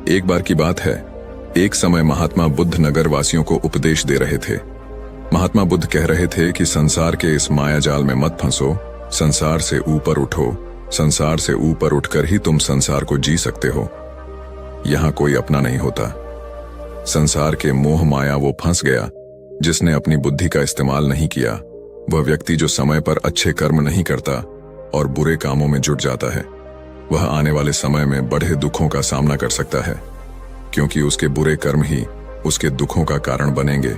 एक बार की बात है, एक समय महात्मा बुद्ध नगर वासियों को उपदेश दे रहे थे। महात्मा बुद्ध कह रहे थे कि संसार के इस मायाजाल में मत फंसो, संसार से ऊपर उठो, संसार से ऊपर उठकर ही तुम संसार को जी सकते हो। यहां कोई अपना नहीं होता। संसार के मोह माया वो फंस गया जिसने अपनी बुद्धि का इस्तेमाल नहीं किया। वह व्यक्ति जो समय पर अच्छे कर्म नहीं करता और बुरे कामों में जुट जाता है, वह आने वाले समय में बड़े दुखों का सामना कर सकता है, क्योंकि उसके बुरे कर्म ही उसके दुखों का कारण बनेंगे।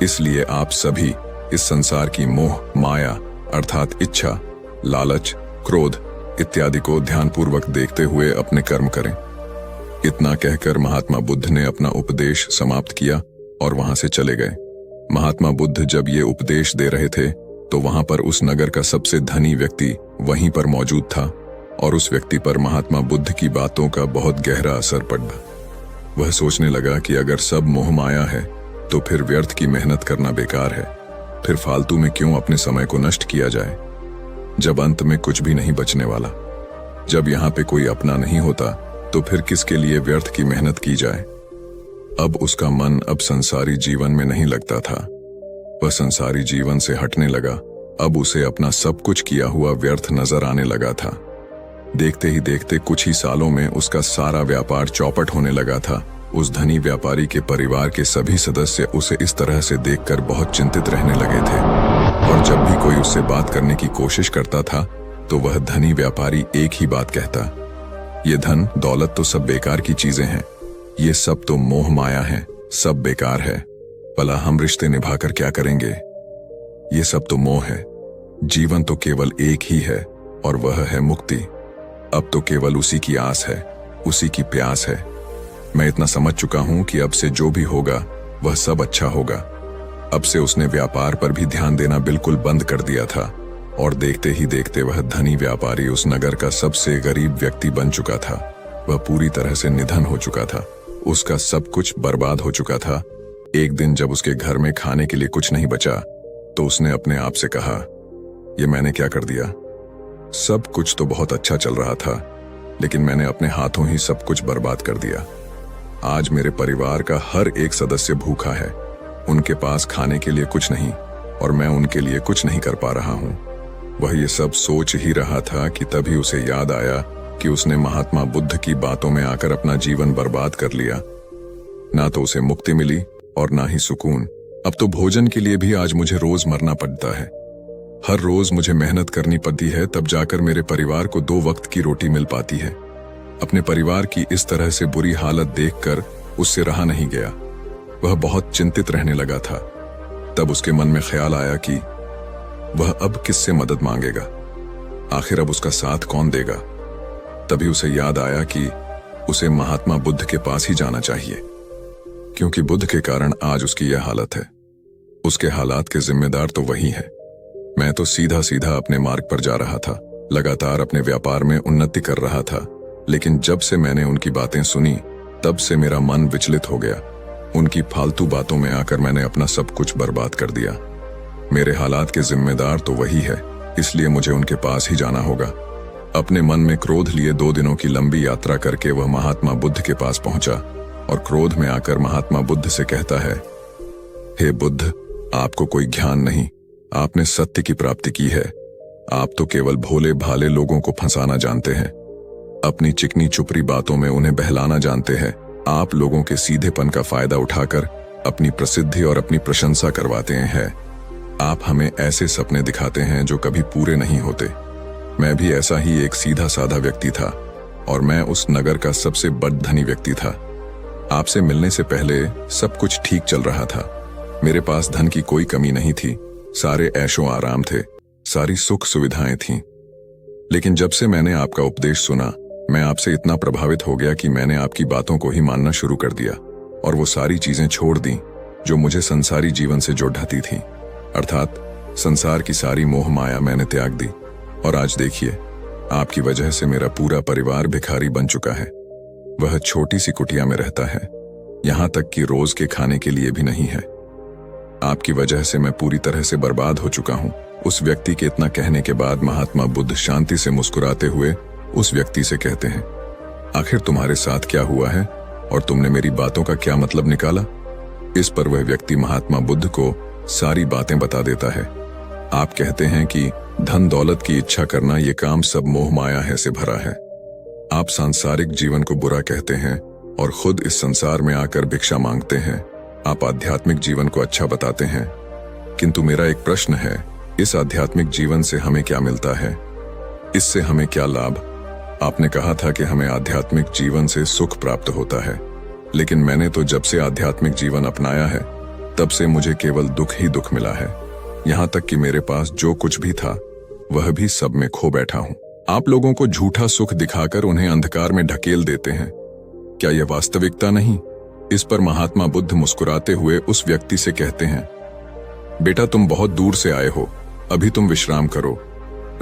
इसलिए आप सभी इस संसार की मोह माया अर्थात इच्छा, लालच, क्रोध इत्यादि को ध्यानपूर्वक देखते हुए अपने कर्म करें। इतना कहकर महात्मा बुद्ध ने अपना उपदेश समाप्त किया और वहां से चले गए। महात्मा बुद्ध जब ये उपदेश दे रहे थे तो वहां पर उस नगर का सबसे धनी व्यक्ति वहीं पर मौजूद था और उस व्यक्ति पर महात्मा बुद्ध की बातों का बहुत गहरा असर पड़ा। वह सोचने लगा कि अगर सब मोह माया है तो फिर व्यर्थ की मेहनत करना बेकार है, फिर फालतू में क्यों अपने समय को नष्ट किया जाए, जब अंत में कुछ भी नहीं बचने वाला। जब यहाँ पे कोई अपना नहीं होता तो फिर किसके लिए व्यर्थ की मेहनत की जाए। अब उसका मन अब संसारी जीवन में नहीं लगता था। वह संसारी जीवन से हटने लगा। अब उसे अपना सब कुछ किया हुआ व्यर्थ नजर आने लगा था। देखते ही देखते कुछ ही सालों में उसका सारा व्यापार चौपट होने लगा था। उस धनी व्यापारी के परिवार के सभी सदस्य उसे इस तरह से देखकर बहुत चिंतित रहने लगे थे और जब भी कोई उससे बात करने की कोशिश करता था तो वह धनी व्यापारी एक ही बात कहता, ये धन दौलत तो सब बेकार की चीजें हैं, ये सब तो मोह माया है, सब बेकार है, भला हम रिश्ते निभाकर क्या करेंगे, ये सब तो मोह है, जीवन तो केवल एक ही है और वह है मुक्ति। अब तो केवल उसी की आस है, उसी की प्यास है। मैं इतना समझ चुका हूं कि अब से जो भी होगा वह सब अच्छा होगा। अब से उसने व्यापार पर भी ध्यान देना बिल्कुल बंद कर दिया था और देखते ही देखते वह धनी व्यापारी उस नगर का सबसे गरीब व्यक्ति बन चुका था। वह पूरी तरह से निधन हो चुका था। उसका सब कुछ बर्बाद हो चुका था। एक दिन जब उसके घर में खाने के लिए कुछ नहीं बचा तो उसने अपने आप से कहा, ये मैंने क्या कर दिया। सब कुछ तो बहुत अच्छा चल रहा था, लेकिन मैंने अपने हाथों ही सब कुछ बर्बाद कर दिया। आज मेरे परिवार का हर एक सदस्य भूखा है, उनके पास खाने के लिए कुछ नहीं और मैं उनके लिए कुछ नहीं कर पा रहा हूं। वह ये सब सोच ही रहा था कि तभी उसे याद आया कि उसने महात्मा बुद्ध की बातों में आकर अपना जीवन बर्बाद कर लिया। ना तो उसे मुक्ति मिली और ना ही सुकून। अब तो भोजन के लिए भी आज मुझे रोज मरना पड़ता है। हर रोज मुझे मेहनत करनी पड़ती है, तब जाकर मेरे परिवार को 2 वक्त की रोटी मिल पाती है। अपने परिवार की इस तरह से बुरी हालत देखकर उससे रहा नहीं गया। वह बहुत चिंतित रहने लगा था। तब उसके मन में ख्याल आया कि वह अब किससे मदद मांगेगा, आखिर अब उसका साथ कौन देगा। तभी उसे याद आया कि उसे महात्मा बुद्ध के पास ही जाना चाहिए, क्योंकि बुद्ध के कारण आज उसकी यह हालत है। उसके हालात के जिम्मेदार तो वही है। मैं तो सीधा सीधा अपने मार्ग पर जा रहा था, लगातार अपने व्यापार में उन्नति कर रहा था, लेकिन जब से मैंने उनकी बातें सुनी तब से मेरा मन विचलित हो गया। उनकी फालतू बातों में आकर मैंने अपना सब कुछ बर्बाद कर दिया। मेरे हालात के जिम्मेदार तो वही है, इसलिए मुझे उनके पास ही जाना होगा। अपने मन में क्रोध लिए 2 दिनों की लंबी यात्रा करके वह महात्मा बुद्ध के पास पहुंचा और क्रोध में आकर महात्मा बुद्ध से कहता है, हे बुद्ध, आपको कोई ज्ञान नहीं, आपने सत्य की प्राप्ति की है। आप तो केवल भोले भाले लोगों को फंसाना जानते हैं, अपनी चिकनी चुपड़ी बातों में उन्हें बहलाना जानते हैं। आप लोगों के सीधेपन का फायदा उठाकर अपनी प्रसिद्धि और अपनी प्रशंसा करवाते हैं। आप हमें ऐसे सपने दिखाते हैं जो कभी पूरे नहीं होते। मैं भी ऐसा ही एक सीधा साधा व्यक्ति था और मैं उस नगर का सबसे बड़ धनी व्यक्ति था। आपसे मिलने से पहले सब कुछ ठीक चल रहा था। मेरे पास धन की कोई कमी नहीं थी, सारे ऐशो आराम थे, सारी सुख सुविधाएं थीं। लेकिन जब से मैंने आपका उपदेश सुना, मैं आपसे इतना प्रभावित हो गया कि मैंने आपकी बातों को ही मानना शुरू कर दिया और वो सारी चीजें छोड़ दी जो मुझे संसारी जीवन से जोड़ती थी। अर्थात संसार की सारी मोह माया मैंने त्याग दी और आज देखिए, आपकी वजह से मेरा पूरा परिवार भिखारी बन चुका है। वह छोटी सी कुटिया में रहता है, यहां तक कि रोज के खाने के लिए भी नहीं है। आपकी वजह से मैं पूरी तरह से बर्बाद हो चुका हूं। उस व्यक्ति के इतना कहने के बाद महात्मा बुद्ध शांति से मुस्कुराते हुए उस व्यक्ति से कहते हैं, आखिर तुम्हारे साथ क्या हुआ है? और तुमने मेरी बातों का क्या मतलब निकाला? इस पर वह व्यक्ति महात्मा बुद्ध को सारी बातें बता देता है। आप कहते हैं कि धन दौलत की इच्छा करना ये काम सब मोह माया है से भरा है। आप सांसारिक जीवन को बुरा कहते हैं और खुद इस संसार में आकर भिक्षा मांगते हैं। आप आध्यात्मिक जीवन को अच्छा बताते हैं, किंतु मेरा एक प्रश्न है, इस आध्यात्मिक जीवन से हमें क्या मिलता है? इससे हमें क्या लाभ? आपने कहा था कि हमें आध्यात्मिक जीवन से सुख प्राप्त होता है, लेकिन मैंने तो जब से आध्यात्मिक जीवन अपनाया है तब से मुझे केवल दुख ही दुख मिला है। यहाँ तक कि मेरे पास जो कुछ भी था वह भी सब में खो बैठा हूँ। आप लोगों को झूठा सुख दिखाकर उन्हें अंधकार में ढकेल देते हैं। क्या यह वास्तविकता नहीं? इस पर महात्मा बुद्ध मुस्कुराते हुए उस व्यक्ति से कहते हैं, बेटा तुम बहुत दूर से आए हो, अभी तुम विश्राम करो।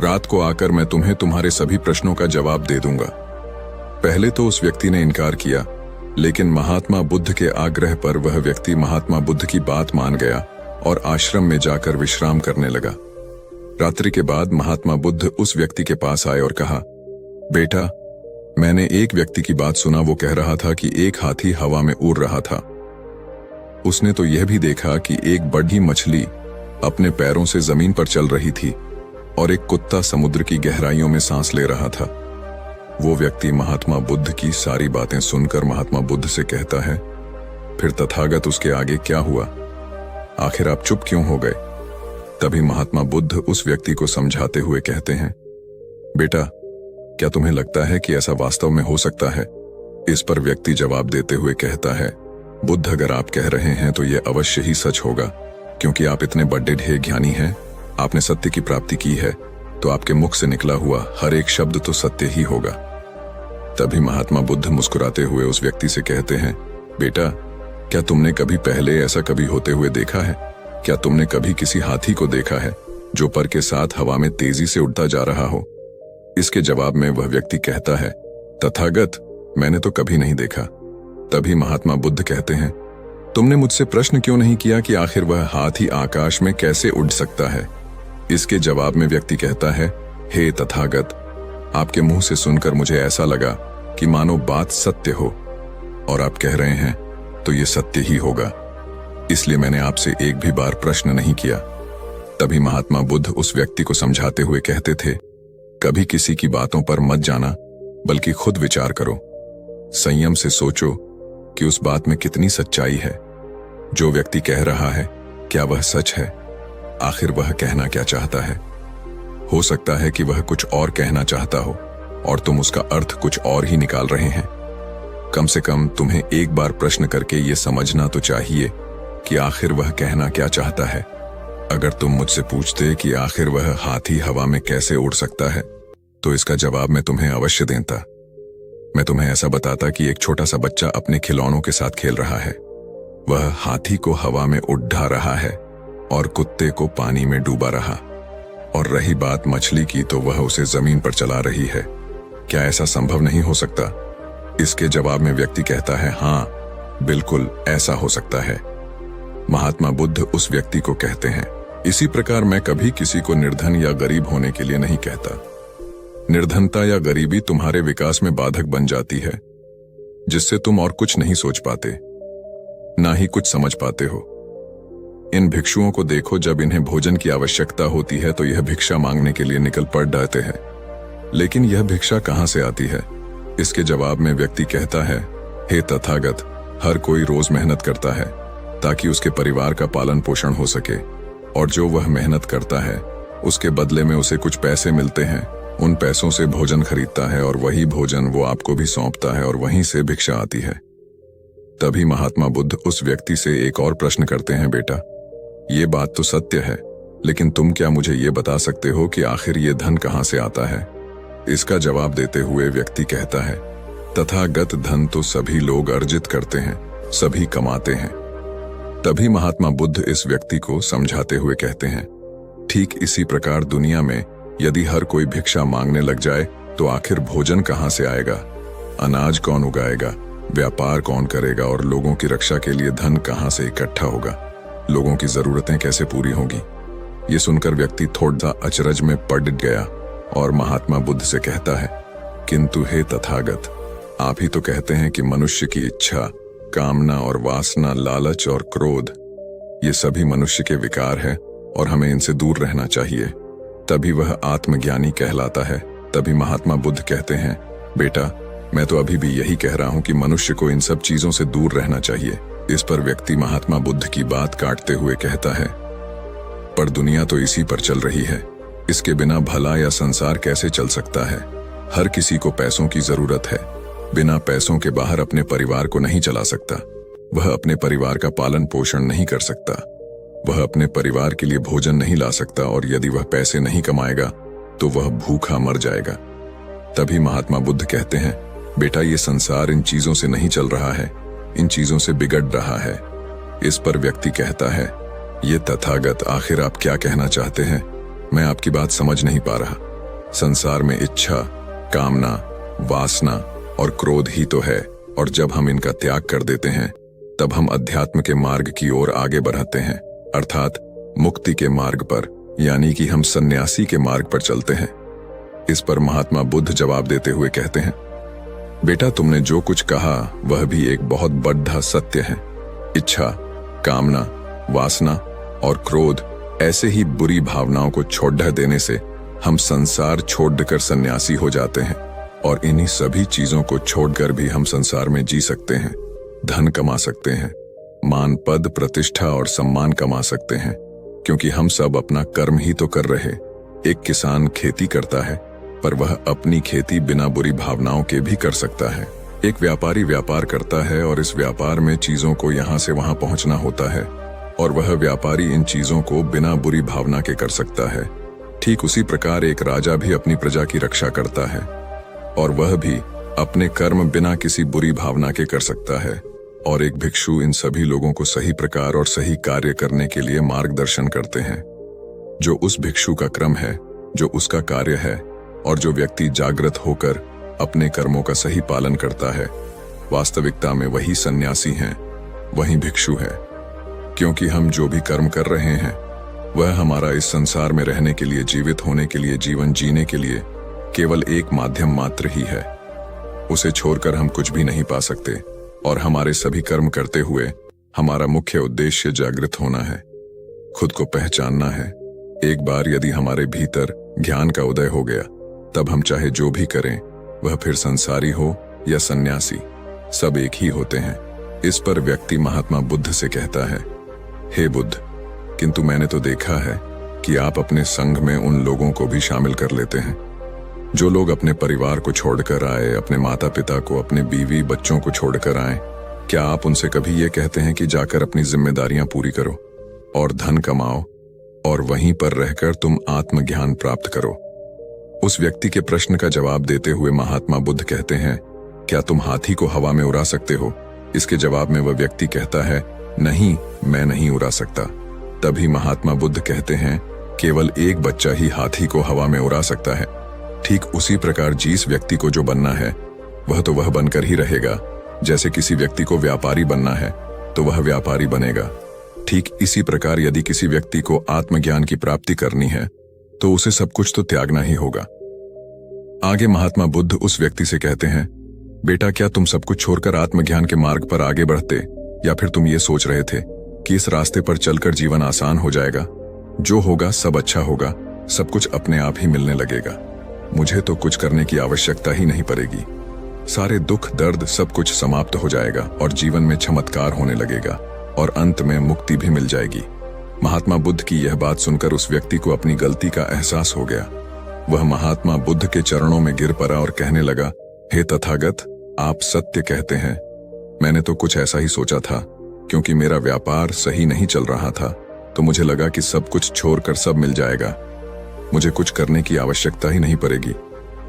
रात को आकर मैं तुम्हें तुम्हारे सभी प्रश्नों का जवाब दे दूंगा। पहले तो उस व्यक्ति ने इनकार किया, लेकिन महात्मा बुद्ध के आग्रह पर वह व्यक्ति महात्मा बुद्ध की बात मान गया और आश्रम में जाकर विश्राम करने लगा। रात्रि के बाद महात्मा बुद्ध उस व्यक्ति के पास आए और कहा, बेटा मैंने एक व्यक्ति की बात सुना, वो कह रहा था कि एक हाथी हवा में उड़ रहा था। उसने तो यह भी देखा कि एक बड़ी मछली अपने पैरों से जमीन पर चल रही थी और एक कुत्ता समुद्र की गहराइयों में सांस ले रहा था। वो व्यक्ति महात्मा बुद्ध की सारी बातें सुनकर महात्मा बुद्ध से कहता है, फिर तथागत उसके आगे क्या हुआ? आखिर आप चुप क्यों हो गए? तभी महात्मा बुद्ध उस व्यक्ति को समझाते हुए कहते हैं, बेटा क्या तुम्हें लगता है कि ऐसा वास्तव में हो सकता है? इस पर व्यक्ति जवाब देते हुए कहता है, बुद्ध अगर आप कह रहे हैं तो यह अवश्य ही सच होगा, क्योंकि आप इतने बड़े ढेर ज्ञानी हैं, आपने सत्य की प्राप्ति की है, तो आपके मुख से निकला हुआ हर एक शब्द तो सत्य ही होगा। तभी महात्मा बुद्ध मुस्कुराते हुए उस व्यक्ति से कहते हैं, बेटा क्या तुमने कभी पहले ऐसा कभी होते हुए देखा है? क्या तुमने कभी किसी हाथी को देखा है जो पर के साथ हवा में तेजी से उड़ता जा रहा हो? इसके जवाब में वह व्यक्ति कहता है, तथागत मैंने तो कभी नहीं देखा। तभी महात्मा बुद्ध कहते हैं, तुमने मुझसे प्रश्न क्यों नहीं किया कि आखिर वह हाथी आकाश में कैसे उड़ सकता है? इसके जवाब में व्यक्ति कहता है, हे तथागत आपके मुंह से सुनकर मुझे ऐसा लगा कि मानो बात सत्य हो, और आप कह रहे हैं तो ये सत्य ही होगा, इसलिए मैंने आपसे एक भी बार प्रश्न नहीं किया। तभी महात्मा बुद्ध उस व्यक्ति को समझाते हुए कहते थे, कभी किसी की बातों पर मत जाना, बल्कि खुद विचार करो, संयम से सोचो कि उस बात में कितनी सच्चाई है। जो व्यक्ति कह रहा है क्या वह सच है? आखिर वह कहना क्या चाहता है? हो सकता है कि वह कुछ और कहना चाहता हो और तुम उसका अर्थ कुछ और ही निकाल रहे हैं। कम से कम तुम्हें एक बार प्रश्न करके ये समझना तो चाहिए कि आखिर वह कहना क्या चाहता है। अगर तुम मुझसे पूछते कि आखिर वह हाथी हवा में कैसे उड़ सकता है, तो इसका जवाब मैं तुम्हें अवश्य देता। मैं तुम्हें ऐसा बताता कि एक छोटा सा बच्चा अपने खिलौनों के साथ खेल रहा है। वह हाथी को हवा में उड़ा रहा है और कुत्ते को पानी में डूबा रहा। और रही बात मछली की, तो वह उसे जमीन पर चला रही है। क्या ऐसा संभव नहीं हो सकता? इसके जवाब में व्यक्ति कहता है, हाँ बिल्कुल ऐसा हो सकता है। महात्मा बुद्ध उस व्यक्ति को कहते हैं, इसी प्रकार मैं कभी किसी को निर्धन या गरीब होने के लिए नहीं कहता। निर्धनता या गरीबी तुम्हारे विकास में बाधक बन जाती है, जिससे तुम और कुछ नहीं सोच पाते, ना ही कुछ समझ पाते हो। इन भिक्षुओं को देखो, जब इन्हें भोजन की आवश्यकता होती है तो यह भिक्षा मांगने के लिए निकल पड़ जाते हैं, लेकिन यह भिक्षा कहां से आती है? इसके जवाब में व्यक्ति कहता है, हे तथागत हर कोई रोज मेहनत करता है ताकि उसके परिवार का पालन पोषण हो सके, और जो वह मेहनत करता है उसके बदले में उसे कुछ पैसे मिलते हैं। उन पैसों से भोजन खरीदता है और वही भोजन वो आपको भी सौंपता है, और वहीं से भिक्षा आती है। तभी महात्मा बुद्ध उस व्यक्ति से एक और प्रश्न करते हैं, बेटा ये बात तो सत्य है, लेकिन तुम क्या मुझे ये बता सकते हो कि आखिर ये धन कहां से आता है? इसका जवाब देते हुए व्यक्ति कहता है, तथागत धन तो सभी लोग अर्जित करते हैं, सभी कमाते हैं। तभी महात्मा बुद्ध इस व्यक्ति को समझाते हुए कहते हैं, ठीक इसी प्रकार दुनिया में यदि हर कोई भिक्षा मांगने लग जाए तो आखिर भोजन कहां से आएगा? अनाज कौन उगाएगा? व्यापार कौन करेगा? और लोगों की रक्षा के लिए धन कहां से इकट्ठा होगा? लोगों की जरूरतें कैसे पूरी होंगी? ये सुनकर व्यक्ति थोड़ा अचरज में पड़ गया और महात्मा बुद्ध से कहता है, किंतु हे तथागत आप ही तो कहते हैं कि मनुष्य की इच्छा, कामना और वासना, लालच और क्रोध, ये सभी मनुष्य के विकार है और हमें इनसे दूर रहना चाहिए, तभी वह आत्मज्ञानी कहलाता है। तभी महात्मा बुद्ध कहते हैं, बेटा मैं तो अभी भी यही कह रहा हूं कि मनुष्य को इन सब चीजों से दूर रहना चाहिए। इस पर व्यक्ति महात्मा बुद्ध की बात काटते हुए कहता है, पर दुनिया तो इसी पर चल रही है, इसके बिना भला या संसार कैसे चल सकता है। हर किसी को पैसों की जरूरत है, बिना पैसों के बाहर अपने परिवार को नहीं चला सकता। वह अपने परिवार का पालन पोषण नहीं कर सकता, वह अपने परिवार के लिए भोजन नहीं ला सकता, और यदि वह पैसे नहीं कमाएगा तो वह भूखा मर जाएगा। तभी महात्मा बुद्ध कहते हैं, बेटा ये संसार इन चीजों से नहीं चल रहा है, इन चीजों से बिगड़ रहा है। इस पर व्यक्ति कहता है, ये तथागत आखिर आप क्या कहना चाहते हैं? मैं आपकी बात समझ नहीं पा रहा। संसार में इच्छा, कामना, वासना और क्रोध ही तो है, और जब हम इनका त्याग कर देते हैं तब हम अध्यात्म के मार्ग की ओर आगे बढ़ते हैं, अर्थात मुक्ति के मार्ग पर, यानी कि हम सन्यासी के मार्ग पर चलते हैं। इस पर महात्मा बुद्ध जवाब देते हुए कहते हैं, बेटा तुमने जो कुछ कहा वह भी एक बहुत बड़ा सत्य है। इच्छा, कामना, वासना और क्रोध ऐसे ही बुरी भावनाओं को छोड़ देने से हम संसार छोड़कर सन्यासी हो जाते हैं, और इन्हीं सभी चीजों को छोड़कर भी हम संसार में जी सकते हैं, धन कमा सकते हैं, मान, पद, प्रतिष्ठा और सम्मान कमा सकते हैं, क्योंकि हम सब अपना कर्म ही तो कर रहे। एक किसान खेती करता है, पर वह अपनी खेती बिना बुरी भावनाओं के भी कर सकता है। एक व्यापारी व्यापार करता है और इस व्यापार में चीजों को यहाँ से वहां पहुंचना होता है, और वह व्यापारी इन चीजों को बिना बुरी भावना के कर सकता है। ठीक उसी प्रकार एक राजा भी अपनी प्रजा की रक्षा करता है, और वह भी अपने कर्म बिना किसी बुरी भावना के कर सकता है। और एक भिक्षु इन सभी लोगों को सही प्रकार और सही कार्य करने के लिए मार्गदर्शन करते हैं। जो उस भिक्षु का क्रम है, जो उसका कार्य है, और जो व्यक्ति जागृत होकर अपने कर्मों का सही पालन करता है, वास्तविकता में वही सन्यासी हैं, वही भिक्षु है। क्योंकि हम जो भी कर्म कर रहे हैं वह हमारा इस संसार में रहने के लिए, जीवित होने के लिए, जीवन जीने के लिए केवल एक माध्यम मात्र ही है। उसे छोड़कर हम कुछ भी नहीं पा सकते, और हमारे सभी कर्म करते हुए हमारा मुख्य उद्देश्य जागृत होना है, खुद को पहचानना है। एक बार यदि हमारे भीतर ज्ञान का उदय हो गया, तब हम चाहे जो भी करें, वह फिर संसारी हो या सन्यासी, सब एक ही होते हैं। इस पर व्यक्ति महात्मा बुद्ध से कहता है, हे बुद्ध, किंतु मैंने तो देखा है कि आप अपने संघ में उन लोगों को भी शामिल कर लेते हैं जो लोग अपने परिवार को छोड़कर आए, अपने माता पिता को, अपने बीवी बच्चों को छोड़कर आए। क्या आप उनसे कभी ये कहते हैं कि जाकर अपनी जिम्मेदारियां पूरी करो और धन कमाओ, और वहीं पर रहकर तुम आत्मज्ञान प्राप्त करो? उस व्यक्ति के प्रश्न का जवाब देते हुए महात्मा बुद्ध कहते हैं, क्या तुम हाथी को हवा में उड़ा सकते हो? इसके जवाब में वह व्यक्ति कहता है, नहीं, मैं नहीं उड़ा सकता। तभी महात्मा बुद्ध कहते हैं, केवल एक बच्चा ही हाथी को हवा में उड़ा सकता है। ठीक उसी प्रकार जिस व्यक्ति को जो बनना है वह तो वह बनकर ही रहेगा। जैसे किसी व्यक्ति को व्यापारी बनना है तो वह व्यापारी बनेगा, ठीक इसी प्रकार यदि किसी व्यक्ति को आत्मज्ञान की प्राप्ति करनी है तो उसे सब कुछ तो त्यागना ही होगा। आगे महात्मा बुद्ध उस व्यक्ति से कहते हैं, बेटा क्या तुम सब कुछ छोड़कर आत्मज्ञान के मार्ग पर आगे बढ़ते, या फिर तुम ये सोच रहे थे कि इस रास्ते पर चलकर जीवन आसान हो जाएगा, जो होगा सब अच्छा होगा, सब कुछ अपने आप ही मिलने लगेगा, मुझे तो कुछ करने की आवश्यकता ही नहीं पड़ेगी, सारे दुख दर्द सब कुछ समाप्त हो जाएगा और जीवन में चमत्कार होने लगेगा और अंत में मुक्ति भी मिल जाएगी। महात्मा बुद्ध की यह बात सुनकर उस व्यक्ति को अपनी गलती का एहसास हो गया। वह महात्मा बुद्ध के चरणों में गिर पड़ा और कहने लगा, हे तथागत, आप सत्य कहते हैं। मैंने तो कुछ ऐसा ही सोचा था, क्योंकि मेरा व्यापार सही नहीं चल रहा था, तो मुझे लगा कि सब कुछ छोड़कर सब मिल जाएगा, मुझे कुछ करने की आवश्यकता ही नहीं पड़ेगी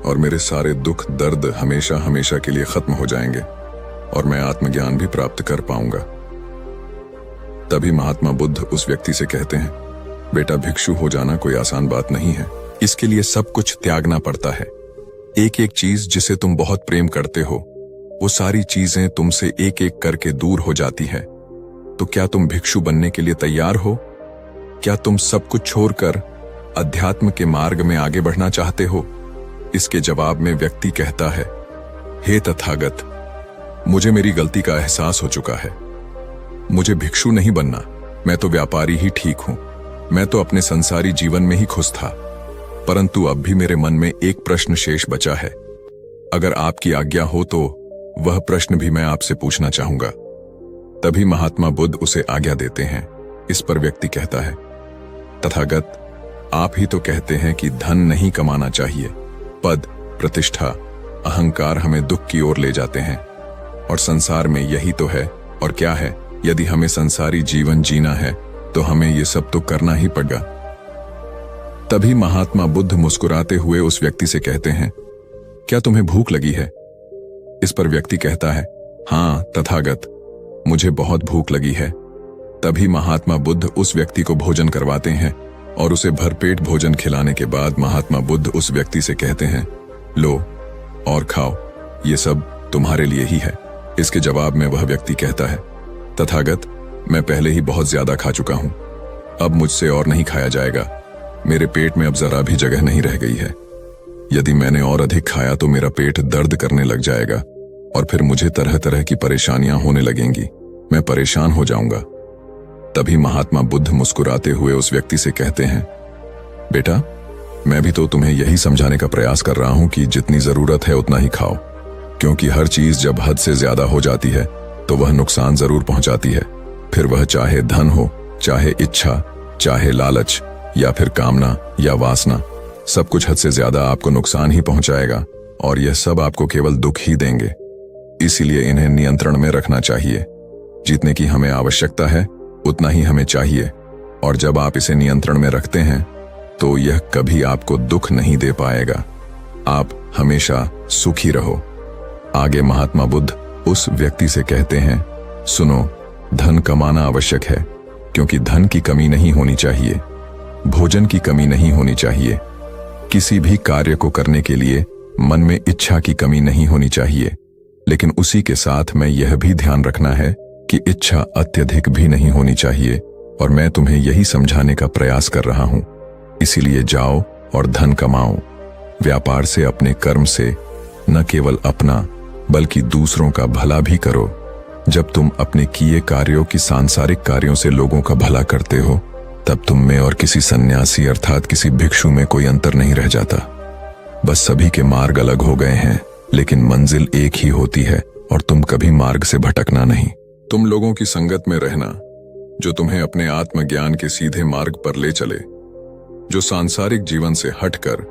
और मेरे सारे दुख दर्द हमेशा हमेशा के लिए खत्म हो जाएंगे और मैं आत्मज्ञान भी प्राप्त कर पाऊंगा। तभी महात्मा बुद्ध उस व्यक्ति से कहते हैं, बेटा भिक्षु हो जाना कोई आसान बात नहीं है, इसके लिए सब कुछ त्यागना पड़ता है। एक एक चीज जिसे तुम बहुत प्रेम करते हो, वो सारी चीजें तुमसे एक एक करके दूर हो जाती है। तो क्या तुम भिक्षु बनने के लिए तैयार हो? क्या तुम सब कुछ छोड़कर अध्यात्म के मार्ग में आगे बढ़ना चाहते हो? इसके जवाब में व्यक्ति कहता है, हे तथागत, मुझे मेरी गलती का एहसास हो चुका है। मुझे भिक्षु नहीं बनना, मैं तो व्यापारी ही ठीक हूं। मैं तो अपने संसारी जीवन में ही खुश था, परंतु अब भी मेरे मन में एक प्रश्न शेष बचा है। अगर आपकी आज्ञा हो तो वह प्रश्न भी मैं आपसे पूछना चाहूंगा। तभी महात्मा बुद्ध उसे आज्ञा देते हैं। इस पर व्यक्ति कहता है, तथागत, आप ही तो कहते हैं कि धन नहीं कमाना चाहिए। पद, प्रतिष्ठा, अहंकार हमें दुख की ओर ले जाते हैं, और संसार में यही तो है। और क्या है, यदि हमें संसारी जीवन जीना है तो हमें ये सब तो करना ही पड़ेगा। तभी महात्मा बुद्ध मुस्कुराते हुए उस व्यक्ति से कहते हैं, क्या तुम्हें भूख लगी है? इस पर व्यक्ति कहता है, हाँ तथागत, मुझे बहुत भूख लगी है। तभी महात्मा बुद्ध उस व्यक्ति को भोजन करवाते हैं, और उसे भरपेट भोजन खिलाने के बाद महात्मा बुद्ध उस व्यक्ति से कहते हैं, लो और खाओ, ये सब तुम्हारे लिए ही है। इसके जवाब में वह व्यक्ति कहता है, तथागत, मैं पहले ही बहुत ज्यादा खा चुका हूं, अब मुझसे और नहीं खाया जाएगा। मेरे पेट में अब जरा भी जगह नहीं रह गई है। यदि मैंने और अधिक खाया तो मेरा पेट दर्द करने लग जाएगा, और फिर मुझे तरह तरह की परेशानियां होने लगेंगी। मैं परेशान हो जाऊंगा। तभी महात्मा बुद्ध मुस्कुराते हुए उस व्यक्ति से कहते हैं, बेटा, मैं भी तो तुम्हें यही समझाने का प्रयास कर रहा हूं कि जितनी जरूरत है उतना ही खाओ, क्योंकि हर चीज जब हद से ज्यादा हो जाती है तो वह नुकसान जरूर पहुंचाती है। फिर वह चाहे धन हो, चाहे इच्छा, चाहे लालच, या फिर कामना या वासना, सब कुछ हद से ज्यादा आपको नुकसान ही पहुंचाएगा, और यह सब आपको केवल दुख ही देंगे। इसीलिए इन्हें नियंत्रण में रखना चाहिए। जितने की हमें आवश्यकता है उतना ही हमें चाहिए, और जब आप इसे नियंत्रण में रखते हैं तो यह कभी आपको दुख नहीं दे पाएगा। आप हमेशा सुखी रहो। आगे महात्मा बुद्ध उस व्यक्ति से कहते हैं, सुनो, धन कमाना आवश्यक है, क्योंकि धन की कमी नहीं होनी चाहिए, भोजन की कमी नहीं होनी चाहिए, किसी भी कार्य को करने के लिए मन में इच्छा की कमी नहीं होनी चाहिए। लेकिन उसी के साथ में यह भी ध्यान रखना है कि इच्छा अत्यधिक भी नहीं होनी चाहिए, और मैं तुम्हें यही समझाने का प्रयास कर रहा हूं। इसीलिए जाओ और धन कमाओ। व्यापार से, अपने कर्म से न केवल अपना बल्कि दूसरों का भला भी करो। जब तुम अपने किए कार्यों की सांसारिक कार्यों से लोगों का भला करते हो, तब तुम में और किसी सन्यासी अर्थात किसी भिक्षु में कोई अंतर नहीं रह जाता। बस सभी के मार्ग अलग हो गए हैं, लेकिन मंजिल एक ही होती है, और तुम कभी मार्ग से भटकना नहीं। तुम लोगों की संगत में रहना जो तुम्हें अपने आत्मज्ञान के सीधे मार्ग पर ले चले, जो सांसारिक जीवन से हटकर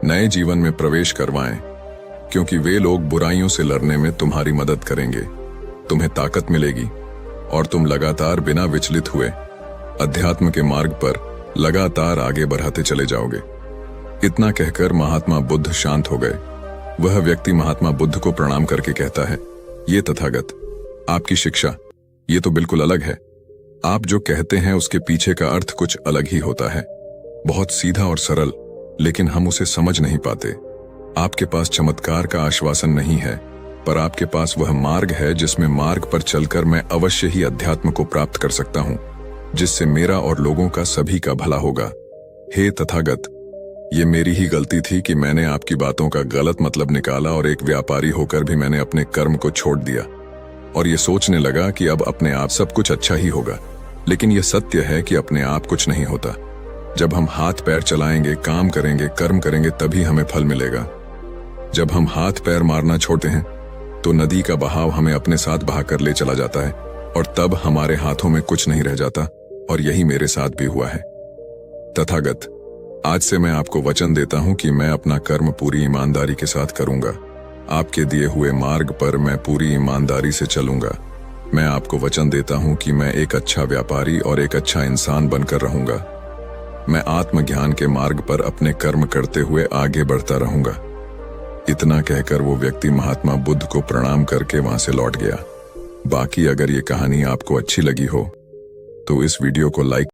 नए जीवन में प्रवेश करवाएं, क्योंकि वे लोग बुराइयों से लड़ने में तुम्हारी मदद करेंगे। तुम्हें ताकत मिलेगी, और तुम लगातार बिना विचलित हुए अध्यात्म के मार्ग पर लगातार आगे बढ़ाते चले जाओगे। इतना कहकर महात्मा बुद्ध शांत हो गए। वह व्यक्ति महात्मा बुद्ध को प्रणाम करके कहता है, ये तथागत, आपकी शिक्षा ये तो बिल्कुल अलग है। आप जो कहते हैं उसके पीछे का अर्थ कुछ अलग ही होता है, बहुत सीधा और सरल, लेकिन हम उसे समझ नहीं पाते। आपके पास चमत्कार का आश्वासन नहीं है, पर आपके पास वह मार्ग है जिसमें मार्ग पर चलकर मैं अवश्य ही अध्यात्म को प्राप्त कर सकता हूं, जिससे मेरा और लोगों का सभी का भला होगा। हे तथागत, ये मेरी ही गलती थी कि मैंने आपकी बातों का गलत मतलब निकाला, और एक व्यापारी होकर भी मैंने अपने कर्म को छोड़ दिया और ये सोचने लगा कि अब अपने आप सब कुछ अच्छा ही होगा। लेकिन यह सत्य है कि अपने आप कुछ नहीं होता। जब हम हाथ पैर चलाएंगे, काम करेंगे, कर्म करेंगे, तभी हमें फल मिलेगा। जब हम हाथ पैर मारना छोड़ते हैं तो नदी का बहाव हमें अपने साथ बहाकर ले चला जाता है, और तब हमारे हाथों में कुछ नहीं रह जाता। और यही मेरे साथ भी हुआ है। तथागत, आज से मैं आपको वचन देता हूं कि मैं अपना कर्म पूरी ईमानदारी के साथ करूंगा। आपके दिए हुए मार्ग पर मैं पूरी ईमानदारी से चलूंगा। मैं आपको वचन देता हूं कि मैं एक अच्छा व्यापारी और एक अच्छा इंसान बनकर रहूंगा। मैं आत्मज्ञान के मार्ग पर अपने कर्म करते हुए आगे बढ़ता रहूंगा। इतना कहकर वो व्यक्ति महात्मा बुद्ध को प्रणाम करके वहां से लौट गया। बाकी अगर ये कहानी आपको अच्छी लगी हो तो इस वीडियो को लाइक